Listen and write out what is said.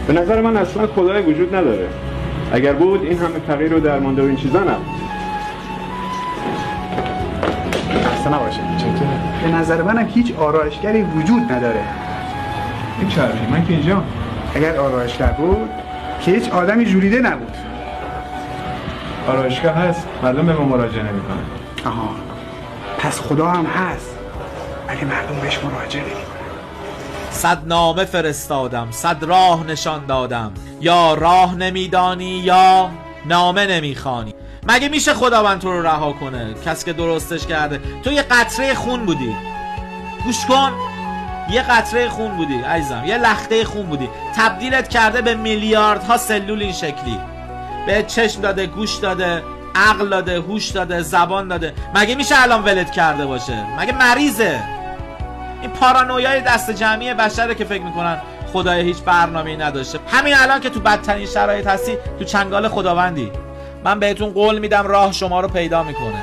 به نظر من اصلا خدای وجود نداره. اگر بود این همه فقیر و درمانده و این چیزا نبود. خسته نباشه. چطوره؟ به نظر منم هیچ آرایشگری وجود نداره. این چه حرفی؟ من که اینجا. اگر آرایشگر بود که هیچ آدمی جوریده نبود. آرایشگاه هست، مردم به ما مراجعه نمیکنن. آها، پس خدا هم هست ولی مردم بهش مراجعه نمیکنن. 100 نامه فرستادم، 100 راه نشان دادم، یا راه نمیدانی یا نامه نمیخوانی. مگه میشه خداوند تو رو رها کنه؟ کسی که درستش کرده. تو یه قطره خون بودی، گوش کن، یه قطره خون بودی عزیزم، یه لخته خون بودی، تبدیلت کرده به میلیاردها سلول این شکلی. به چشم داده، گوش داده، عقل داده، هوش داده، زبان داده. مگه میشه الان ولت کرده باشه؟ مگه مریضه؟ این پارانویای دست جمعی بشره که فکر میکنن خدای هیچ برنامه‌ای نداشته. همین الان که تو بدترین شرایط هستی، تو چنگال خداوندی. من بهتون قول میدم راه شما رو پیدا میکنه.